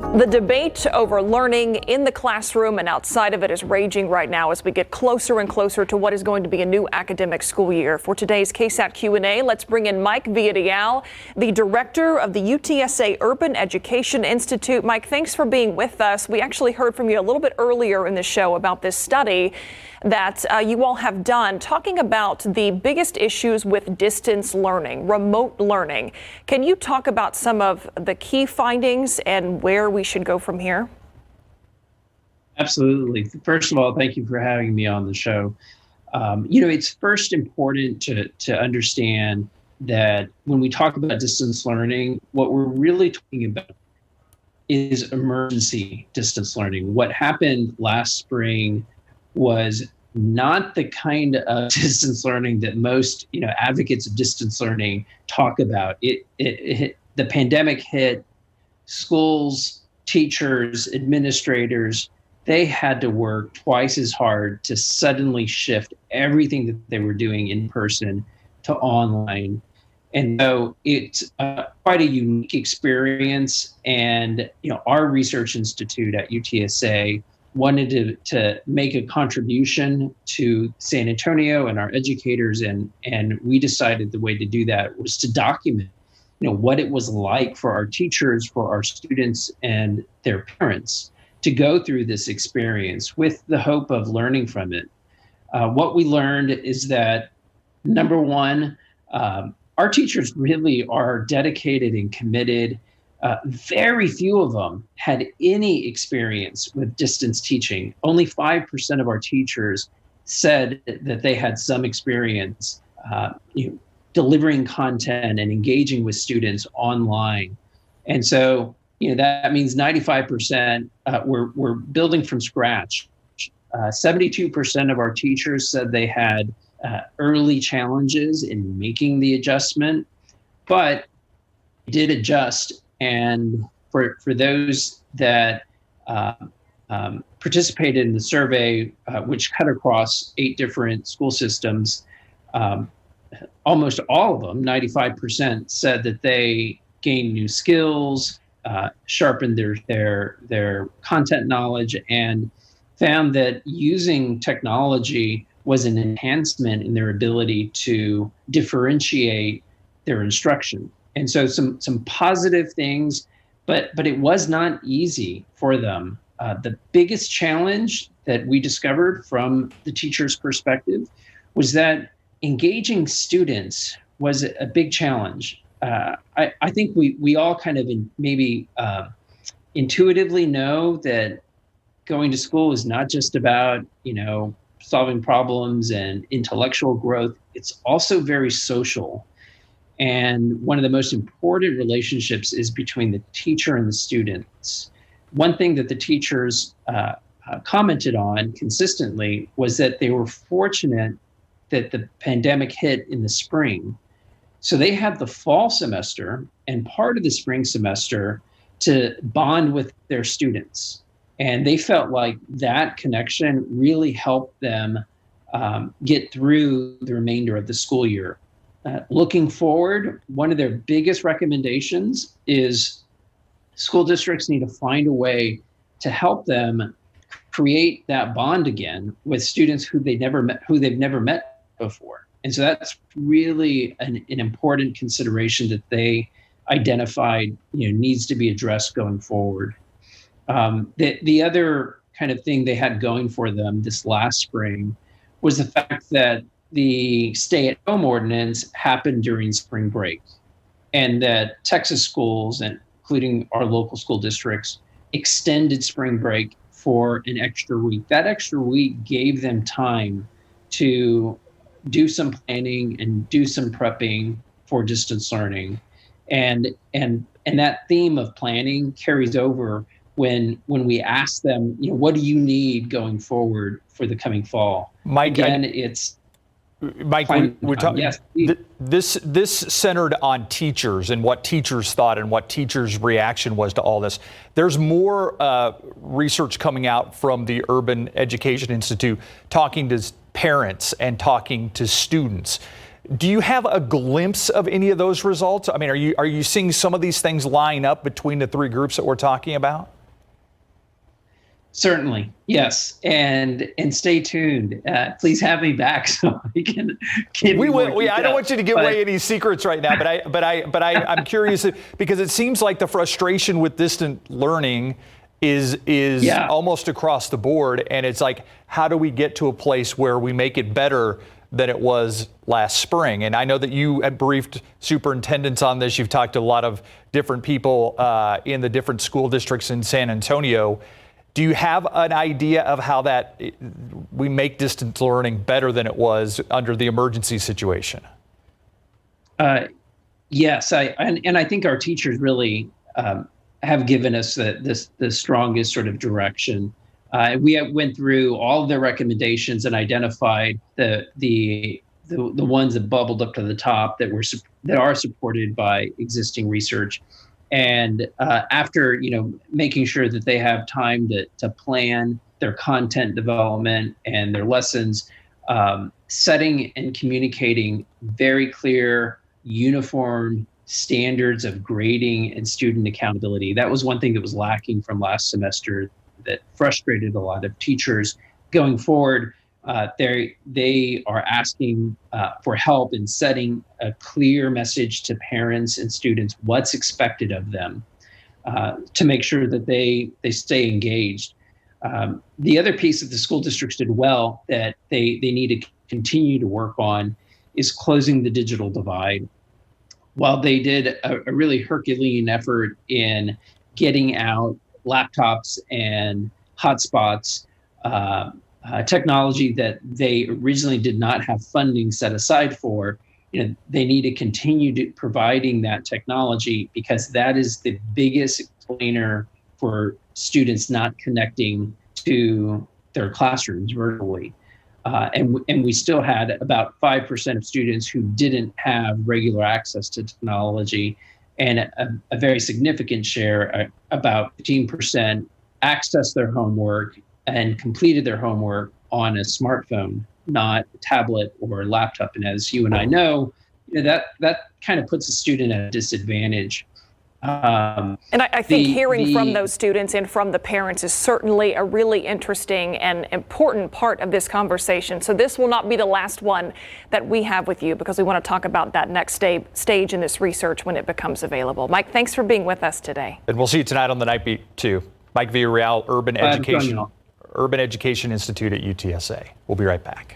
The debate over learning in the classroom and outside of it is raging right now as we get closer and closer to what is going to be a new academic school year. For today's KSAT Q&A, let's bring in Mike VIllarreal, the director of the UTSA Urban Education Institute. Mike, thanks for being with us. We actually heard from you a little bit earlier in the show about this study that you all have done, talking about the biggest issues with distance learning, remote learning. Can you talk about some of the key findings and where we should go from here? Absolutely. First of all, thank you for having me on the show. It's first important to understand that when we talk about distance learning, what we're really talking about is emergency distance learning. What happened last spring was not the kind of distance learning that most advocates of distance learning talk about. The pandemic hit. Schools, teachers, administrators, they had to work twice as hard to suddenly shift everything that they were doing in person to online. And so it's quite a unique experience. And our research institute at UTSA wanted to make a contribution to San Antonio and our educators, and we decided the way to do that was to document what it was like for our teachers, for our students and their parents to go through this experience with the hope of learning from it. What we learned is that, number one, our teachers really are dedicated and committed. Very few of them had any experience with distance teaching. Only 5% of our teachers said that they had some experience delivering content and engaging with students online. And so, that means 95% we're building from scratch. 72% of our teachers said they had early challenges in making the adjustment, but did adjust. And for those that participated in the survey, which cut across 8 different school systems, almost all of them, 95%, said that they gained new skills, sharpened their content knowledge, and found that using technology was an enhancement in their ability to differentiate their instruction. And so some positive things, but it was not easy for them. The biggest challenge that we discovered from the teacher's perspective was that engaging students was a big challenge. I think we all kind of maybe intuitively know that going to school is not just about, solving problems and intellectual growth. It's also very social. And one of the most important relationships is between the teacher and the students. One thing that the teachers commented on consistently was that they were fortunate that the pandemic hit in the spring. So they had the fall semester and part of the spring semester to bond with their students. And they felt like that connection really helped them get through the remainder of the school year. Looking forward, one of their biggest recommendations is school districts need to find a way to help them create that bond again with students who they've never met before. And so that's really an important consideration that they identified needs to be addressed going forward. The other kind of thing they had going for them this last spring was the fact that the stay-at-home ordinance happened during spring break, and that Texas schools, including our local school districts, extended spring break for an extra week. That extra week gave them time to do some planning and do some prepping for distance learning. And that theme of planning carries over when we ask them, what do you need going forward for the coming fall? Mike, again, Mike, we're talking. Yes, this centered on teachers and what teachers thought and what teachers' reaction was to all this. There's more research coming out from the Urban Education Institute talking to parents and talking to students. Do you have a glimpse of any of those results? I mean, are you seeing some of these things line up between the three groups that we're talking about? Certainly, yes, and stay tuned. Please have me back so I can give you more detail. I don't want you to give away any secrets right now, I'm curious because it seems like the frustration with distant learning is almost across the board, and it's like, how do we get to a place where we make it better than it was last spring? And I know that you have briefed superintendents on this. You've talked to a lot of different people in the different school districts in San Antonio. Do you have an idea of how that we make distance learning better than it was under the emergency situation? Yes, I think our teachers really have given us the strongest sort of direction. We went through all of their recommendations and identified the ones that bubbled up to the top that are supported by existing research. And after making sure that they have time to plan their content development and their lessons, setting and communicating very clear, uniform standards of grading and student accountability. That was one thing that was lacking from last semester that frustrated a lot of teachers. Going forward, they are asking for help in setting a clear message to parents and students what's expected of them to make sure that they stay engaged. The other piece that the school districts did well that they need to continue to work on is closing the digital divide. While they did a really Herculean effort in getting out laptops and hotspots, technology that they originally did not have funding set aside for, they need to continue providing that technology because that is the biggest explainer for students not connecting to their classrooms virtually. And we still had about 5% of students who didn't have regular access to technology, and a very significant share, about 15%, accessed their homework and completed their homework on a smartphone, not a tablet or a laptop. And as you and I know, that kind of puts a student at a disadvantage. And I think hearing from those students and from the parents is certainly a really interesting and important part of this conversation. So this will not be the last one that we have with you because we want to talk about that next stage in this research when it becomes available. Mike, thanks for being with us today. And we'll see you tonight on the Night Beat too. Mike VIllarreal, Urban Education Institute at UTSA. We'll be right back.